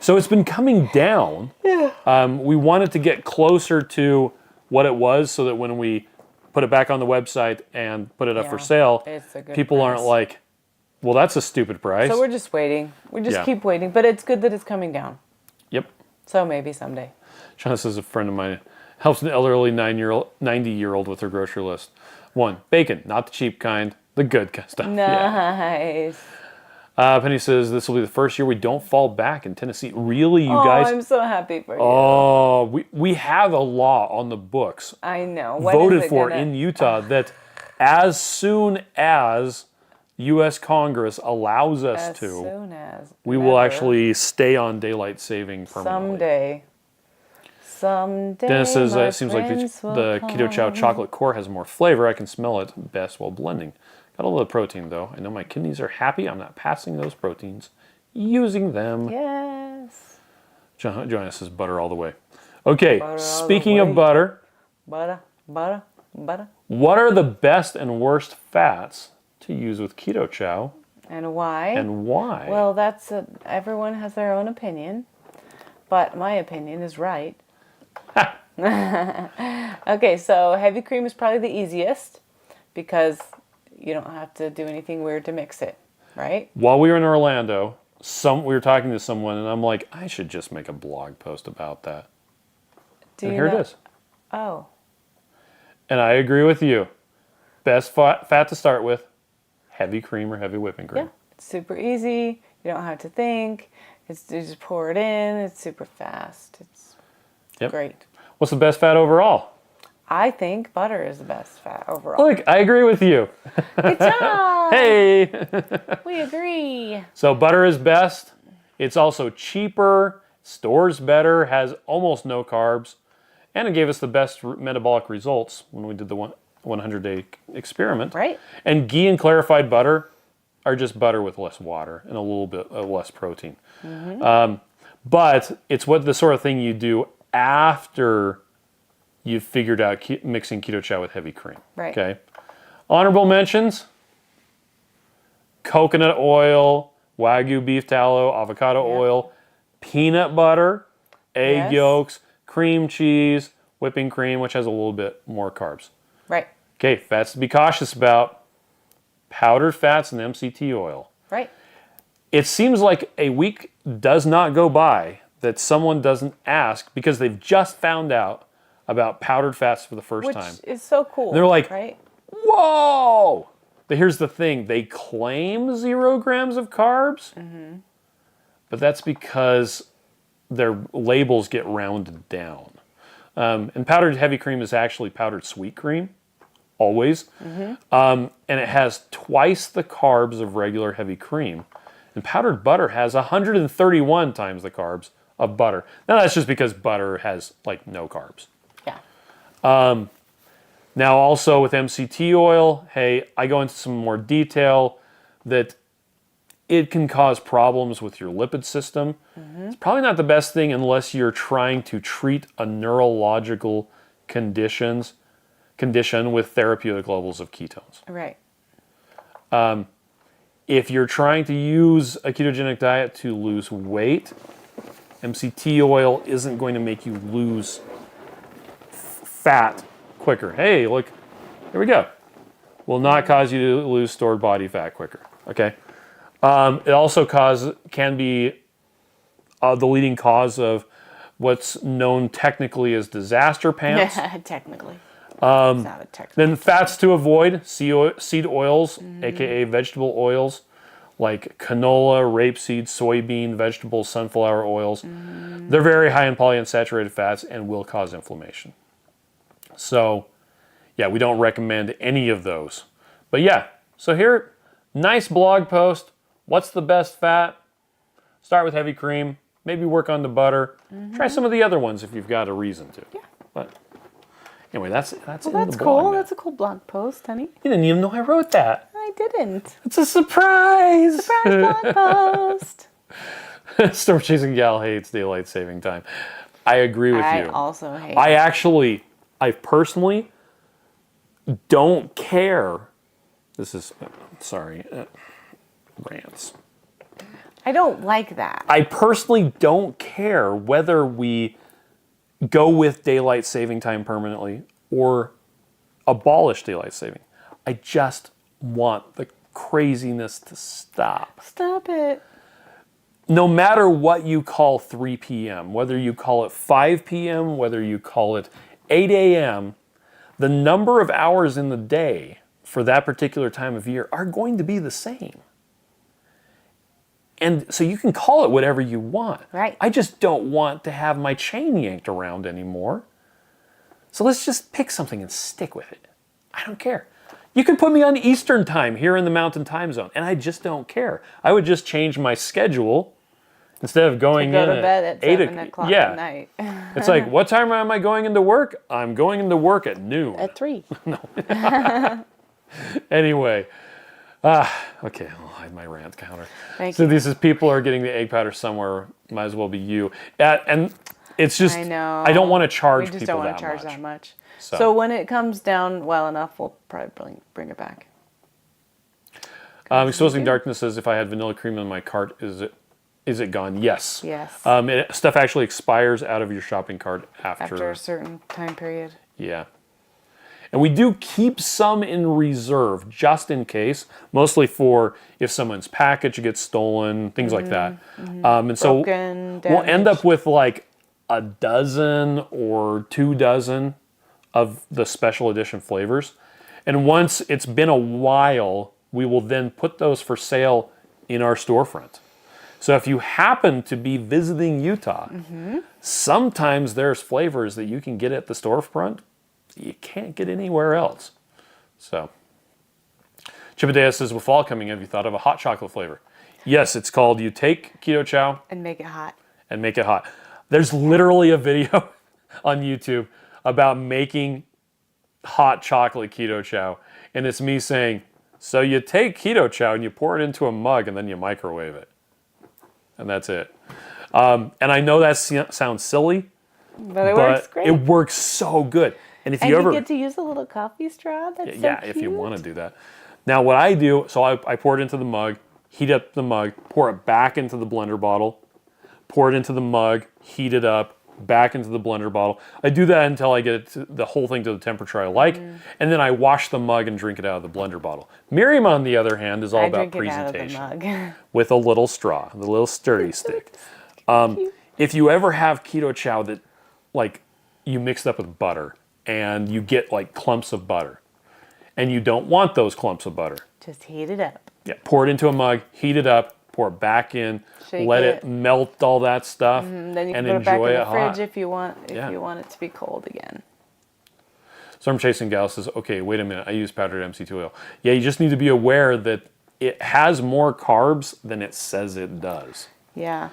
So it's been coming down. Yeah. We wanted to get closer to what it was so that when we put it back on the website and put it up for Yeah, sale, it's a good people aren't price. like, well, that's a stupid price. So we're just waiting. We just Yeah. keep waiting. But it's good that it's coming down. Yep. So maybe someday. Sean says a friend of mine helps an elderly 90-year-old with her grocery list. 1, bacon, not the cheap kind, the good stuff. Yeah. Nice. Penny says this will be the first year we don't fall back in Tennessee. Really, you Oh, guys? I'm so happy for you. Oh, we have a law on the books I know. When voted is it for gonna- in Utah that as soon as U.S. Congress allows us As to, soon as. we will never. actually stay on daylight saving permanently. Someday. Dennis says my it seems like friends will the Keto Chow come. chocolate core has more flavor. I can smell it best while blending. Got a little protein though. I know my kidneys are happy. I'm not passing those proteins, using them. Yes. Joanna says butter all the way. Okay, Butter all the speaking way. of butter, Butter. what are the best and worst fats to use with Keto Chow And why? and why? Well, everyone has their own opinion, but my opinion is right. Okay, so heavy cream is probably the easiest because you don't have to do anything weird to mix it, right? While we were in Orlando, we were talking to someone, and I'm like, I should just make a blog post about that. And here it is. Oh. And I agree with you. Best fat to start with, heavy cream or heavy whipping cream. Yeah, it's super easy. You don't have to think. You just pour it in. It's super fast. It's great. What's the best fat overall? I think butter is the best fat overall. Look, I agree with you. Good job. Hey! We agree. So butter is best. It's also cheaper, stores better, has almost no carbs, and it gave us the best metabolic results when we did the 100-day experiment. Right. And ghee and clarified butter are just butter with less water and a little bit less protein. But it's the sort of thing you do after you've figured out mixing Keto Chow with heavy cream. Right. Okay. Honorable mentions: coconut oil, Wagyu beef tallow, avocado oil, peanut butter, egg yolks, cream cheese, whipping cream, which has a little bit more carbs. Right. Okay, fats to be cautious about: powdered fats and MCT oil. Right. It seems like a week does not go by that someone doesn't ask because they've just found out about powdered fats for the first time. Which is so cool. And they're like, right? Whoa! But here's the thing. They claim 0 grams of carbs, but that's because their labels get rounded down. And powdered heavy cream is actually powdered sweet cream, always. And it has twice the carbs of regular heavy cream. And powdered butter has 131 times the carbs of butter. Now that's just because butter has like no carbs. Yeah. Now also with MCT oil, hey, I go into some more detail that it can cause problems with your lipid system. It's probably not the best thing unless you're trying to treat a neurological condition with therapeutic levels of ketones. Right. If you're trying to use a ketogenic diet to lose weight, MCT oil isn't going to make you lose fat quicker. Hey, look, here we go. Will not cause you to lose stored body fat quicker. Okay. It also can be the leading cause of what's known technically as disaster pants. Technically. It's not a technical. Then fats to avoid: seed oils, aka vegetable oils, like canola, rapeseed, soybean, vegetable, sunflower oils. They're very high in polyunsaturated fats and will cause inflammation. So, yeah, we don't recommend any of those. But yeah, so here, nice blog post. What's the best fat? Start with heavy cream. Maybe work on the butter. Try some of the other ones if you've got a reason to. Yeah. But anyway, that's Well, the that's blog, cool. man. That's a cool blog post, honey. You didn't even know I wrote that. I didn't. It's a surprise. Surprise blog post. Storm chasing gal hates daylight saving time. I agree with you. I also hate I personally don't care. This is, rants. I don't like that. I personally don't care whether we go with daylight saving time permanently or abolish daylight saving. I just want the craziness to stop. Stop it. No matter what you call 3 p.m., whether you call it 5 p.m., whether you call it 8 a.m., the number of hours in the day for that particular time of year are going to be the same. And so you can call it whatever you want. Right. I just don't want to have my chain yanked around anymore. So let's just pick something and stick with it. I don't care. You can put me on Eastern time here in the Mountain Time Zone, and I just don't care. I would just change my schedule instead of going Go in to bed at 8 7 o'clock at night. It's like, what time am I going into work? I'm going into work at noon. At 3. Anyway, okay, I'll hide my rant counter. Thank So you. this is people are getting the egg powder somewhere. Might as well be you. And it's just, I know. I don't want to charge We just people don't want that to charge much. that much. So. So when it comes down well enough, we'll probably bring it back. Exposing Darkness says, if I had vanilla cream in my cart, is it Is it gone? Yes. Yes. Stuff actually expires out of your shopping cart After a certain time period. Yeah. And we do keep some in reserve just in case, mostly for if someone's package gets stolen, things like that. And so Broken, we'll end damaged. up with like a dozen or 2 dozen of the special edition flavors. And once it's been a while, we will then put those for sale in our storefront. So if you happen to be visiting Utah, sometimes there's flavors that you can get at the storefront you can't get anywhere else. So, Chipadeus says, with fall coming, have you thought of a hot chocolate flavor? Yes, it's called you take Keto Chow And make it hot. and make it hot. There's literally a video on YouTube about making hot chocolate Keto Chow. And it's me saying, so you take Keto Chow and you pour it into a mug and then you microwave it. And that's it. And I know that sounds silly, But it works great. it works so good. And if and you ever get to use a little coffee straw. That's yeah, so if you cute. want to do that. Now, what I do, so I pour it into the mug, heat up the mug, pour it back into the blender bottle, pour it into the mug, heat it up, back into the blender bottle. I do that until I get the whole thing to the temperature I like, and then I wash the mug and drink it out of the blender bottle. Miriam, on the other hand, is all about drink it out of the presentation mug. with a little straw, the little sturdy stick. If you ever have Keto Chow that, like, you mixed up with butter, and you get like clumps of butter, and you don't want those clumps of butter. Just heat it up. Yeah, pour it into a mug, heat it up, pour it back in, Shake let it. it melt all that stuff, Then you and can put it back in enjoy the it fridge hot. if you want. If Yeah. you want it to be cold again. Storm Chasing Gal says, okay, wait a minute, I use powdered MCT oil. Yeah, you just need to be aware that it has more carbs than it says it does. Yeah.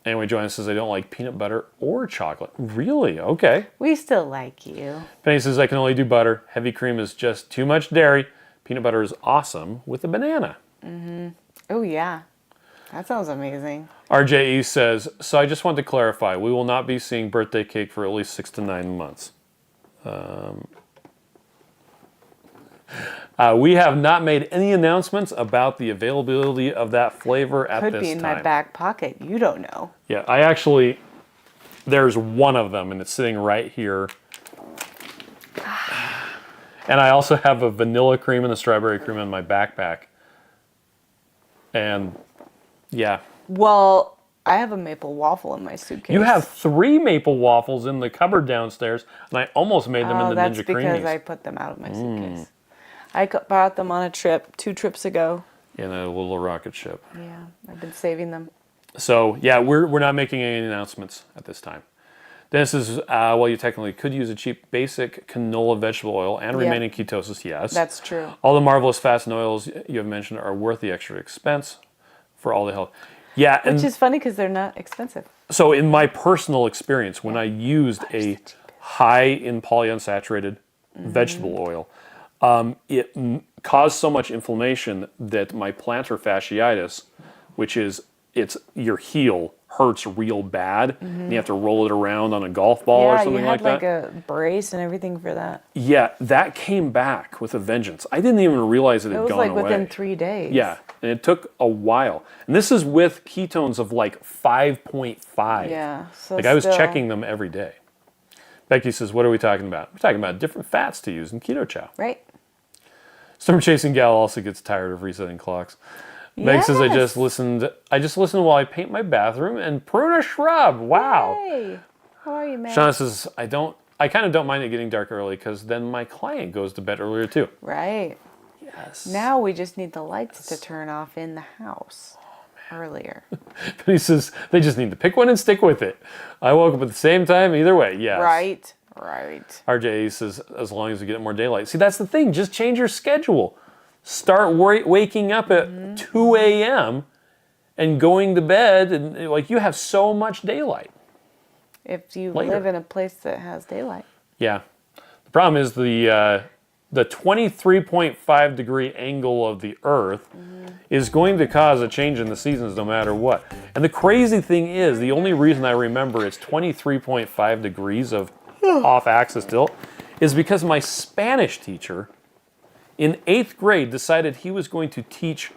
Anyway, Joanna says, I don't like peanut butter or chocolate. Really? Okay. We still like you. Penny says, I can only do butter. Heavy cream is just too much dairy. Peanut butter is awesome with a banana. Oh yeah. That sounds amazing. RJE says, so I just want to clarify, we will not be seeing birthday cake for at least 6 to 9 months. We have not made any announcements about the availability of that flavor at this time. Could be in my back pocket. You don't know. Yeah, there's one of them and it's sitting right here. And I also have a vanilla cream and a strawberry cream in my backpack. And yeah. Well, I have a maple waffle in my suitcase. You have 3 maple waffles in the cupboard downstairs, and I almost made them in the that's Ninja because Creamies. I put them out of my suitcase. I bought them on a trip 2 trips ago. In a little rocket ship. Yeah, I've been saving them. So yeah, we're not making any announcements at this time. Dennis says, well, you technically could use a cheap, basic canola vegetable oil and remain in ketosis. Yes, That's true. All the marvelous fats and oils you have mentioned are worth the extra expense for all the health. Yeah, Which is funny because they're not expensive. so in my personal experience, when I used a high in polyunsaturated vegetable oil, it caused so much inflammation that my plantar fasciitis, which is your heel, hurts real bad. And you have to roll it around on a golf ball or something like that. you had like a brace and everything for that. Yeah, that came back with a vengeance. I didn't even realize it had It was gone like away. within 3 days. Yeah, and it took a while. And this is with ketones of like 5.5. Yeah. So Like I was still- checking them every day. Becky says, what are we talking about? We're talking about different fats to use in Keto Chow. Right. Storm Chasing Gal also gets tired of resetting clocks. Meg says, I just listened while I paint my bathroom and prune a shrub. Wow. Hey, how are you, man? Shauna says, I kind of don't mind it getting dark early because then my client goes to bed earlier too. Right. Yes. Now we just need the lights to turn off in the house earlier. But he says, they just need to pick one and stick with it. I woke up at the same time either way. Yes. Right. RJ says, as long as we get more daylight. See, that's the thing. Just change your schedule. Start waking up at 2 a.m. and going to bed, and like you have so much daylight. If you Later. live in a place that has daylight. Yeah. The problem is the 23.5 degree angle of the Earth is going to cause a change in the seasons no matter what. And the crazy thing is, the only reason I remember it's 23.5 degrees of off-axis tilt is because my Spanish teacher in 8th grade decided he was going to teach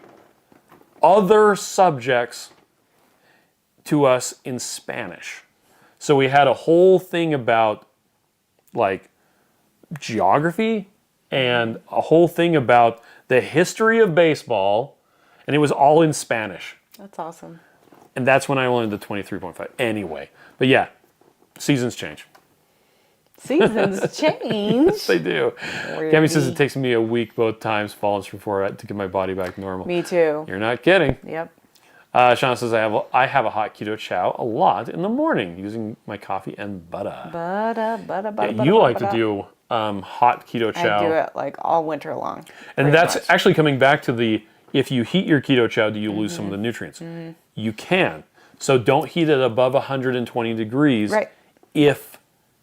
other subjects to us in Spanish. So we had a whole thing about like geography and a whole thing about the history of baseball, and it was all in Spanish. That's awesome. And that's when I learned the 23.5. Anyway, but yeah, seasons change. Seasons change. They do. Gabby says it takes me a week both times, falls before to get my body back normal. Me too. You're not kidding. Yep. Shauna says I have a hot keto chow a lot in the morning using my coffee and butter. You like to do hot keto chow. I do it like all winter long. And that's actually coming back to if you heat your keto chow, do you lose some of the nutrients? You can. So don't heat it above 120 degrees if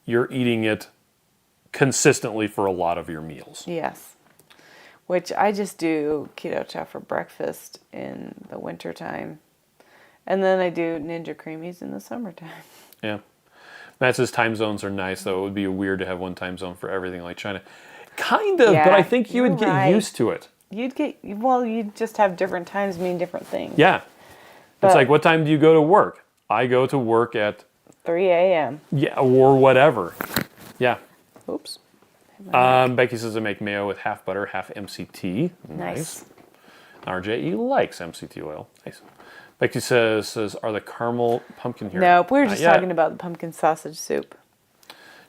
you're eating it consistently for a lot of your meals. Yes. Which I just do keto chow for breakfast in the wintertime. And then I do Ninja Creamies in the summertime. Yeah. Matt says time zones are nice, though. It would be weird to have one time zone for everything like China. Kind of, but I think you would get used to it. You'd just have different times mean different things. Yeah. It's like, what time do you go to work? I go to work at 3 a.m. Yeah, or whatever. Yeah. Oops. Becky says I make mayo with half butter, half MCT. Nice. RJE likes MCT oil. Nice. Becky says are the caramel pumpkin here? Nope, we were just talking about the pumpkin sausage soup.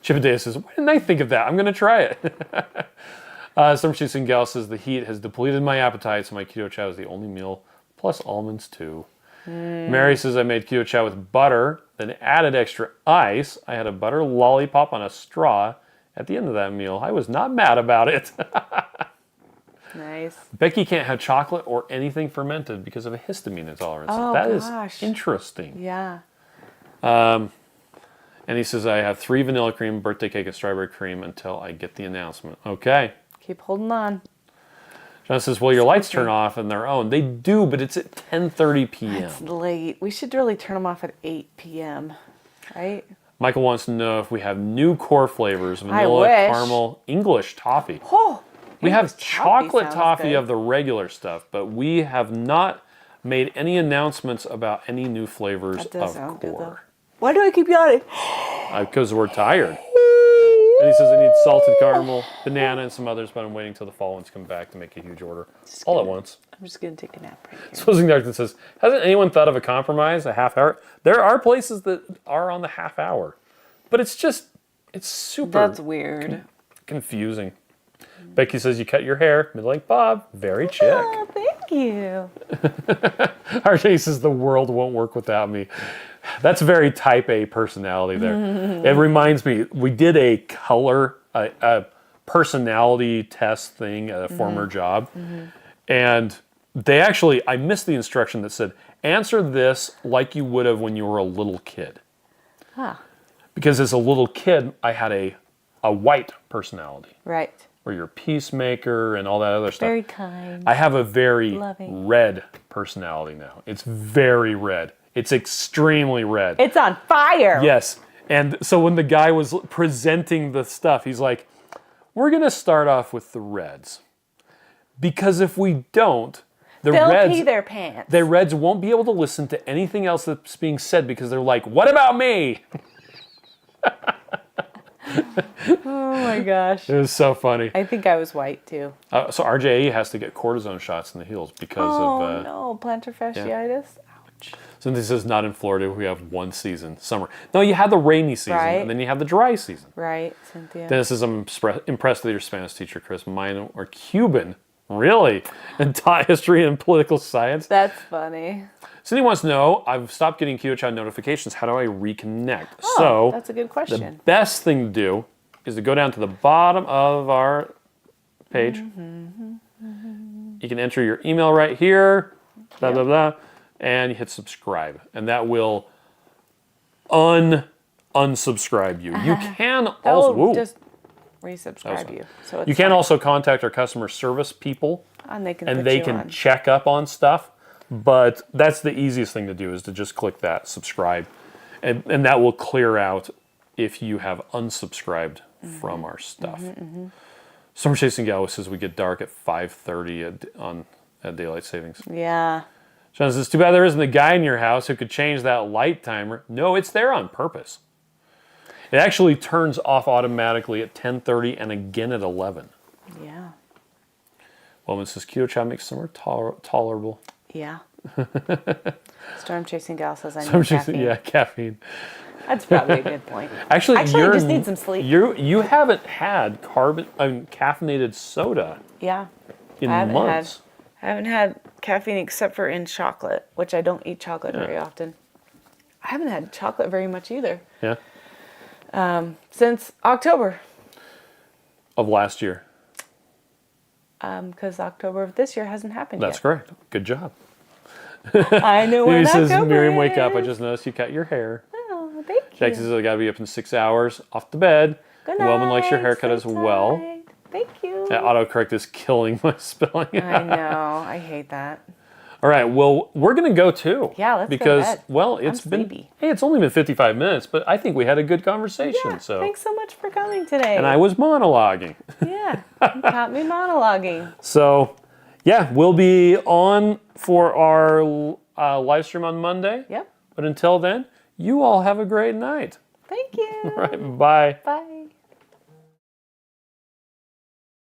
Chipadeus says, why didn't I think of that? I'm going to try it. Some Chasing Gal says the heat has depleted my appetite, so my keto chow is the only meal, plus almonds too. Mary says I made keto chow with butter, then added extra ice. I had a butter lollipop on a straw at the end of that meal. I was not mad about it. Nice. Becky can't have chocolate or anything fermented because of a histamine intolerance. Oh, that gosh. is interesting. Yeah. And he says I have 3 vanilla cream, birthday cake, and strawberry cream until I get the announcement. Okay. Keep holding on. John says, well, your lights turn off on their own. They do, but it's at 10:30 p.m. It's late. We should really turn them off at 8 p.m., right? Michael wants to know if we have new core flavors, vanilla, caramel, English toffee. Oh, we have chocolate sounds toffee good. of the regular stuff, but we have not made any announcements about any new flavors of core. Why do I keep yawning? Because we're tired. And he says I need salted caramel, banana, and some others, but I'm waiting till the fall ones come back to make a huge order all at once. I'm just going to take a nap right here. Supposing Doctor says, hasn't anyone thought of a compromise, a half hour? There are places that are on the half hour, but it's super That's weird. confusing. Becky says you cut your hair, mid-length bob, very chick. Oh, thank you. RJ says the world won't work without me. That's very type A personality there. It reminds me, we did a personality test thing at a former job. And I missed the instruction that said, answer this like you would have when you were a little kid. Because as a little kid, I had a white personality. Right. Where you're a peacemaker and all that other stuff. Very kind. I have a very loving. Red personality now. It's very red. It's extremely red. It's on fire. Yes. And so when the guy was presenting the stuff, he's like, we're going to start off with the reds. Because if we don't, they'll pee their pants. The reds won't be able to listen to anything else that's being said because they're like, what about me? Oh my gosh. It was so funny. I think I was white too. So RJE has to get cortisone shots in the heels because of... no, plantar fasciitis. Ouch. Cynthia says, not in Florida, we have one season, summer. No, you have the rainy season, and then you have the dry season. Right, Cynthia. Dennis says, I'm impressed with your Spanish teacher, Chris. Mine are Cuban. Really? And taught history and political science? That's funny. Cindy wants to know, I've stopped getting Keto Chow notifications. How do I reconnect? Oh, that's a good question. The best thing to do is to go down to the bottom of our page. You can enter your email right here, blah, blah, blah, and you hit subscribe. And that will unsubscribe you. You can also... just resubscribe you. So it's you can also contact our customer service people. And they can check up on stuff. But that's the easiest thing to do is to just click that subscribe. And that will clear out if you have unsubscribed from our stuff. Summer Chasing Gal says we get dark at 5:30 at daylight savings. Yeah. Sean says, too bad there isn't a guy in your house who could change that light timer. No, it's there on purpose. It actually turns off automatically at 10:30 and again at 11. Yeah. Well, says Keto Chow makes summer tolerable. Yeah. Storm Chasing Gal says I need caffeine. Yeah, caffeine. That's probably a good point. Actually, I just need some sleep. You haven't had caffeinated soda Yeah. in months. I haven't had caffeine except for in chocolate, which I don't eat chocolate very often. I haven't had chocolate very much either. Yeah. Since October. Of last year. Because October of this year hasn't happened That's yet. correct. Good job. I know when He says, October Miriam, wake up. I is. just noticed you cut your hair. Oh, thank you. Jack says, I got to be up in 6 hours. Off to bed. Good night. Wellman likes your haircut as Sleep well. tight. Thank you. That autocorrect is killing my spelling. I know. I hate that. All right, well, we're going to go too. Yeah, let's go to because, bed. well, I'm it's been sleepy. hey, it's only been 55 minutes, but I think we had a good conversation. Yeah, so thanks so much for coming today. and I was monologuing. Yeah, you caught me monologuing. So, yeah, we'll be on for our live stream on Monday. Yep. But until then, you all have a great night. Thank you. All right, bye. Bye.